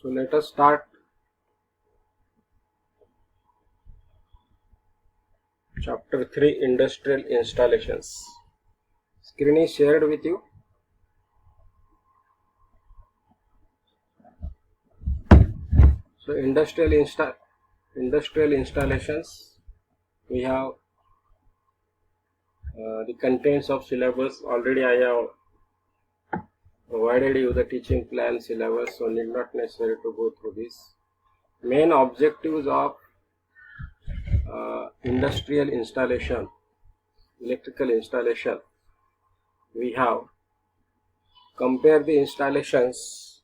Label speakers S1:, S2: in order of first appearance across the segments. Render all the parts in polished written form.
S1: So let us start chapter 3, industrial installations. Screen is shared with you. So industrial installations, we have the contents of syllabus. Already I have provided you the teaching plan syllabus, so need not necessary to go through this. Main objectives of industrial installation, electrical installation, we have compare the installations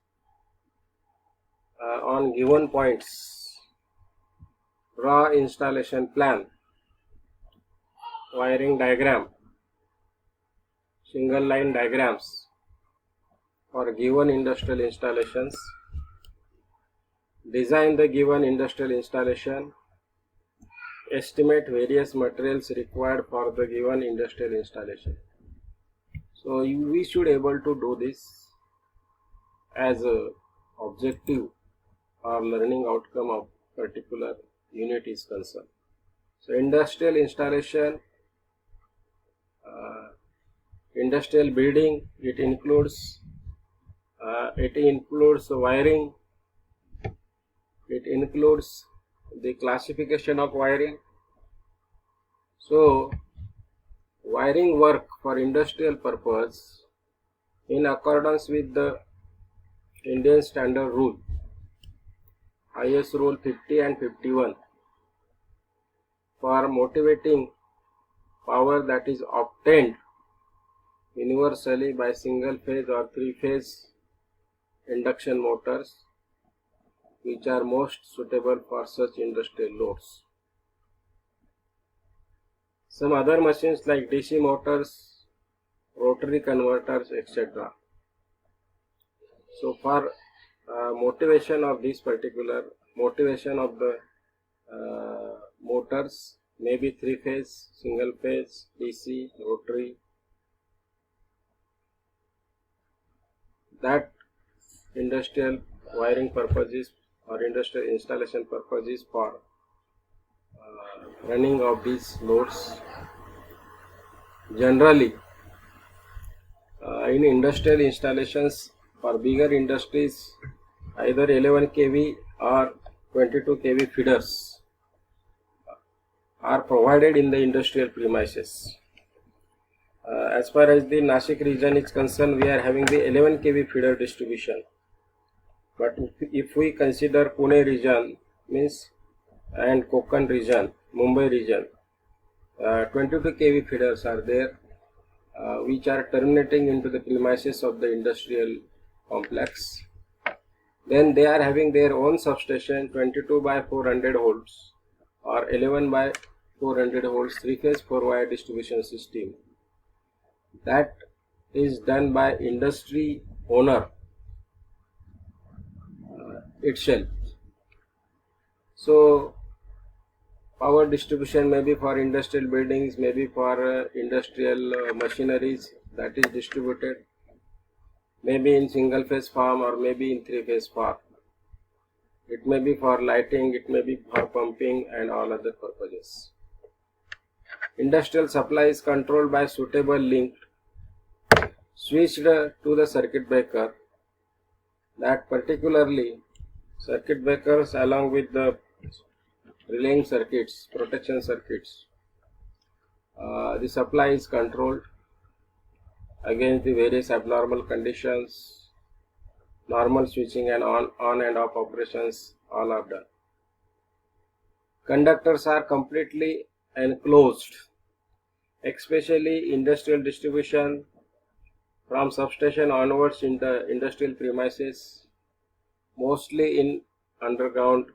S1: on given points, draw installation plan, wiring diagram, single line diagrams for given industrial installations, design the given industrial installation, estimate various materials required for the given industrial installation. So we should able to do this as a objective or learning outcome of particular unit is concerned. So industrial installation, industrial building, it includes wiring, it includes the classification of wiring. So wiring work for industrial purpose in accordance with the Indian Standard Rule, IS Rule 50 and 51, for motivating power that is obtained universally by single phase or three phase induction motors, which are most suitable for such industrial loads. Some other machines like DC motors, rotary converters, etc. So for motivation of this particular motivation of the motors, maybe three phase, single phase, DC, rotary, that industrial wiring purposes or industrial installation purposes for running of these loads. Generally, in industrial installations for bigger industries, either 11 kV or 22 kV feeders are provided in the industrial premises. As far as the Nashik region is concerned, we are having the 11 kV feeder distribution. But if we consider Pune region and Konkan region, Mumbai region, 22 kV feeders are there, which are terminating into the premises of the industrial complex. Then they are having their own substation, 22 by 400 volts or 11 by 400 volts 3-phase 4-wire distribution system. That is done by industry owner itself. So power distribution may be for industrial buildings, maybe for industrial machineries, that is distributed, maybe in single phase form or maybe in 3-phase form. It may be for lighting, it may be for pumping and all other purposes. Industrial supply is controlled by suitable link switched to the circuit breaker, that particularly circuit breakers along with the relaying circuits, protection circuits, the supply is controlled against the various abnormal conditions. Normal switching and on and off operations all are done. Conductors are completely enclosed, especially industrial distribution from substation onwards in the industrial premises, mostly in underground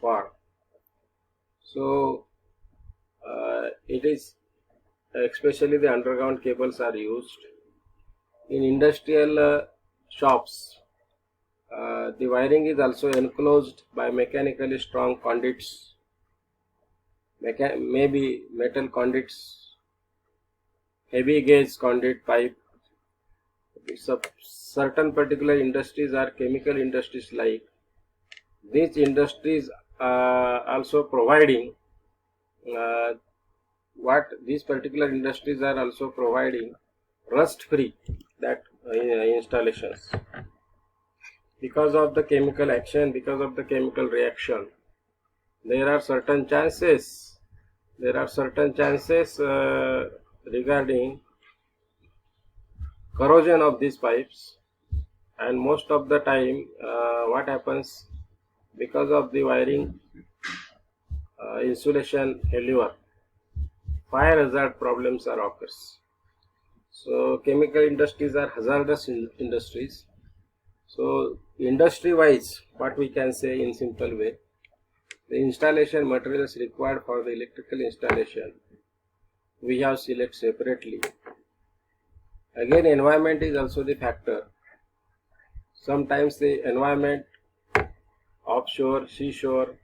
S1: part. So it is especially the underground cables are used. In industrial shops, the wiring is also enclosed by mechanically strong conduits, maybe metal conduits, heavy gauge conduit pipe. Certain particular industries are chemical industries like these industries also providing what these particular industries are also providing rust free that installations. Because of the chemical action, because of the chemical reaction, there are certain chances regarding corrosion of these pipes, and most of the time what happens, because of the wiring insulation failure, fire hazard problems are occurs. So chemical industries are hazardous industries. So industry wise, what we can say in simple way, the installation materials required for the electrical installation we have select separately. Again, environment is also the factor. Sometimes the environment, offshore, seashore,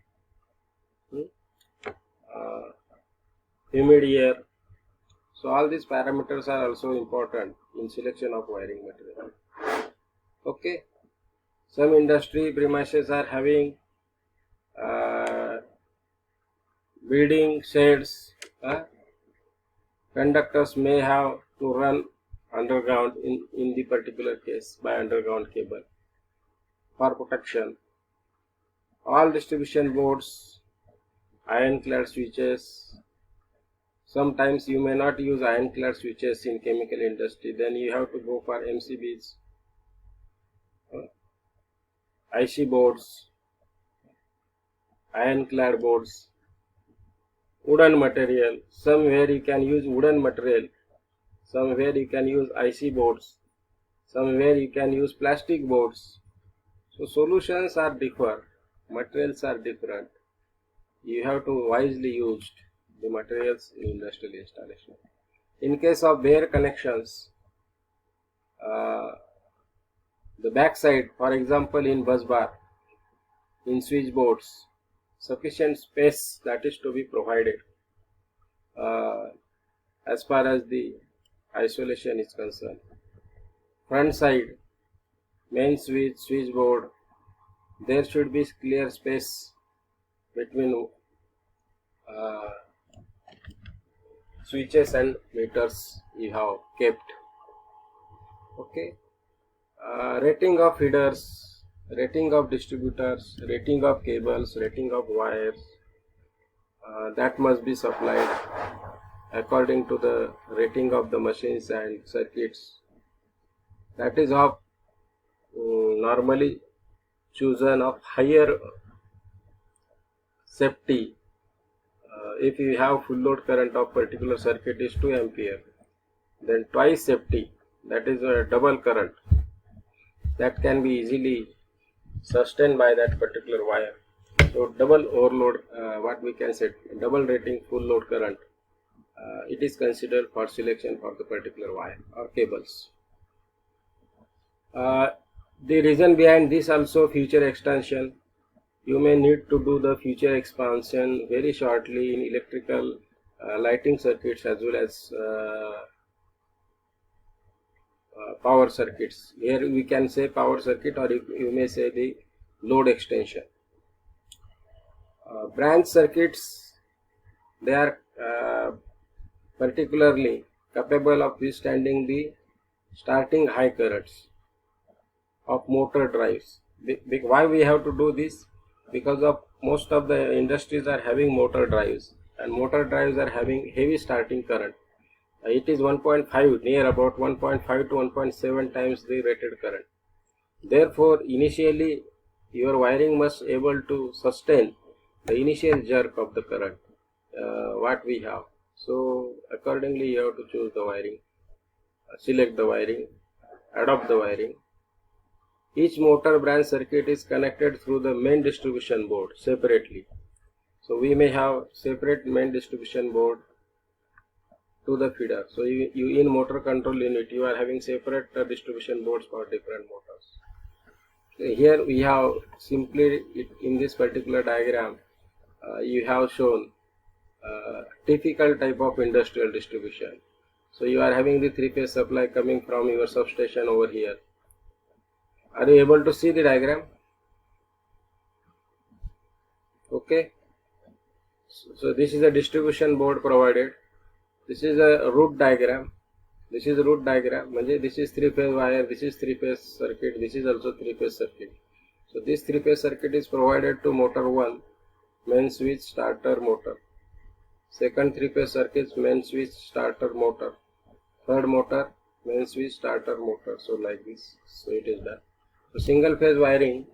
S1: humid air. So all these parameters are also important in selection of wiring material. Okay. Some industry premises are having building sheds. Conductors may have to run underground in the particular case by underground cable for protection. All distribution boards, ironclad switches. Sometimes you may not use ironclad switches in chemical industry, then you have to go for MCBs, IC boards, ironclad boards, wooden material. Somewhere you can use wooden material, somewhere you can use IC boards, somewhere you can use plastic boards. So solutions are different, materials are different. You have to wisely use the materials in industrial installation. In case of bare connections, the back side, for example in bus bar, in switch boards, sufficient space that is to be provided as far as the isolation is concerned. Front side, main switch board, there should be clear space between switches and meters you have kept. Okay. Rating of feeders, rating of distributors, rating of cables, rating of wires, that must be supplied according to the rating of the machines and circuits. That is of normally chosen of higher safety. If you have full load current of particular circuit is 2 ampere, then twice safety, that is a double current, that can be easily sustained by that particular wire. So double overload, what we can say, double rating full load current, it is considered for selection for the particular wire or cables. The reason behind this also future extension. You may need to do the future expansion very shortly in electrical lighting circuits as well as power circuits. Here we can say power circuit, or you may say the load extension. Branch circuits, they are particularly capable of withstanding the starting high currents of motor drives. Why we have to do this? Because of most of the industries are having motor drives, and motor drives are having heavy starting current. It is 1.5, near about 1.5 to 1.7 times the rated current. Therefore, initially your wiring must able to sustain the initial jerk of the current what we have. So accordingly you have to choose the wiring, select the wiring, adopt the wiring. Each motor branch circuit is connected through the main distribution board separately. So we may have separate main distribution board to the feeder. So you in motor control unit, you are having separate distribution boards for different motors. So here we have simply in this particular diagram, you have shown typical type of industrial distribution. So you are having the three-phase supply coming from your substation over here. Are you able to see the diagram? Okay, so this is a distribution board provided. This is a root diagram. This is a root diagram. This is 3-phase wire. This is 3-phase circuit. This is also 3-phase circuit. So this 3-phase circuit is provided to motor 1, main switch, starter, motor. Second 3-phase circuit, main switch, starter, motor. Third motor, main switch, starter, motor. So like this. So it is done. So single phase wiring,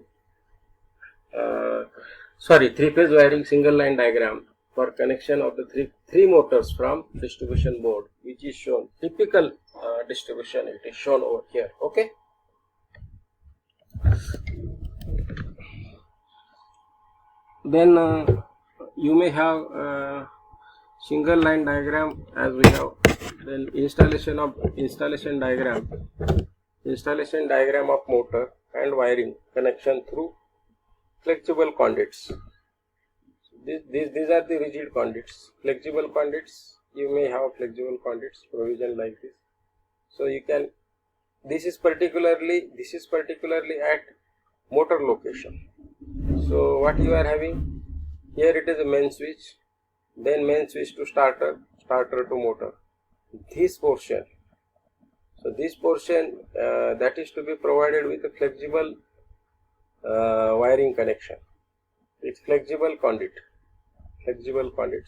S1: 3-phase wiring single line diagram for connection of the three motors from distribution board, which is shown. Typical distribution, it is shown over here. Okay. Then you may have single line diagram as we have. Then installation diagram of motor and wiring connection through flexible conduits. These are the rigid conduits. Flexible conduits, you may have flexible conduits provision like this. So you can, this is particularly at motor location. So what you are having here, it is a main switch, then main switch to starter to motor. This portion, so this portion that is to be provided with a flexible wiring connection. It's flexible conduit.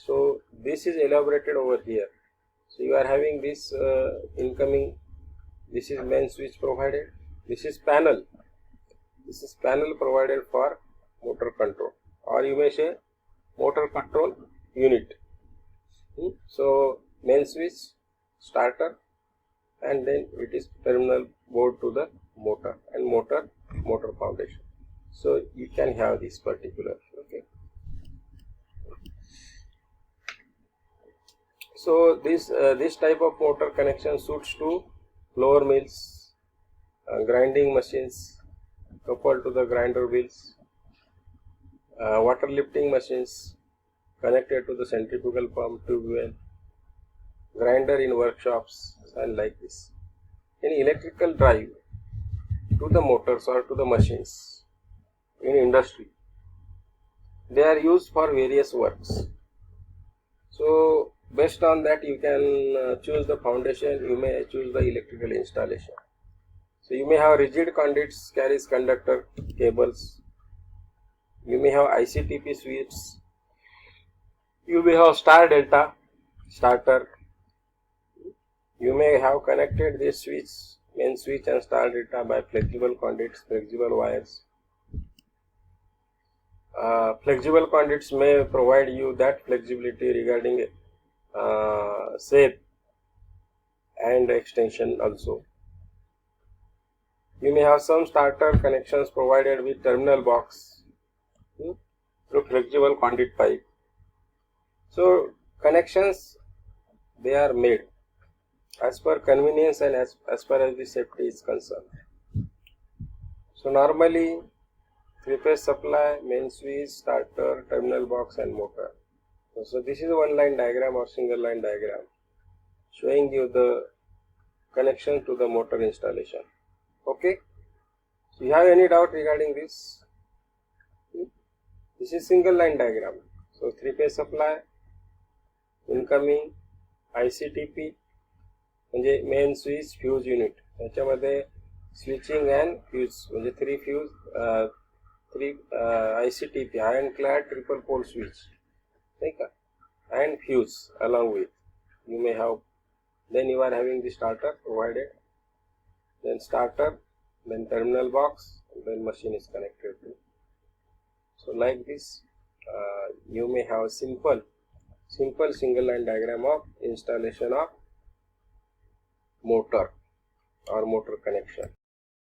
S1: So this is elaborated over here. So you are having this incoming. This is main switch provided. This is panel provided for motor control, or you may say motor control unit. So main switch, starter, and then it is terminal board to the motor and motor foundation. So you can have this particular. Okay. So this type of motor connection suits to flour mills, grinding machines coupled to the grinder wheels, water lifting machines connected to the centrifugal pump tube well, grinder in workshops, and like this. In electrical drive to the motors or to the machines in industry, they are used for various works. So based on that, you can choose the foundation, you may choose the electrical installation. So you may have rigid conduits, carries conductor cables, you may have ICTP switches, you may have star delta starter, you may have connected this switch, main switch and star delta by flexible conduits, flexible wires. Flexible conduits may provide you that flexibility regarding shape and extension also. You may have some starter connections provided with terminal box through flexible conduit pipe. So connections, they are made as per convenience and as far as the safety is concerned. So normally 3-phase supply, main switch, starter, terminal box and motor. So this is a one line diagram or single line diagram showing you the connection to the motor installation. Okay. So you have any doubt regarding this? This is single line diagram. So 3-phase supply, incoming, ICTP म्हणजे main switch fuse unit, त्याच्यामध्ये switching and fuse म्हणजे 3 ICTP iron clad triple pole switch, नाही का, and fuse along with. You may have, then you are having the starter provided, then starter, then terminal box, then machine is connected to. So like this, you may have simple single line diagram of installation of motor or motor connection.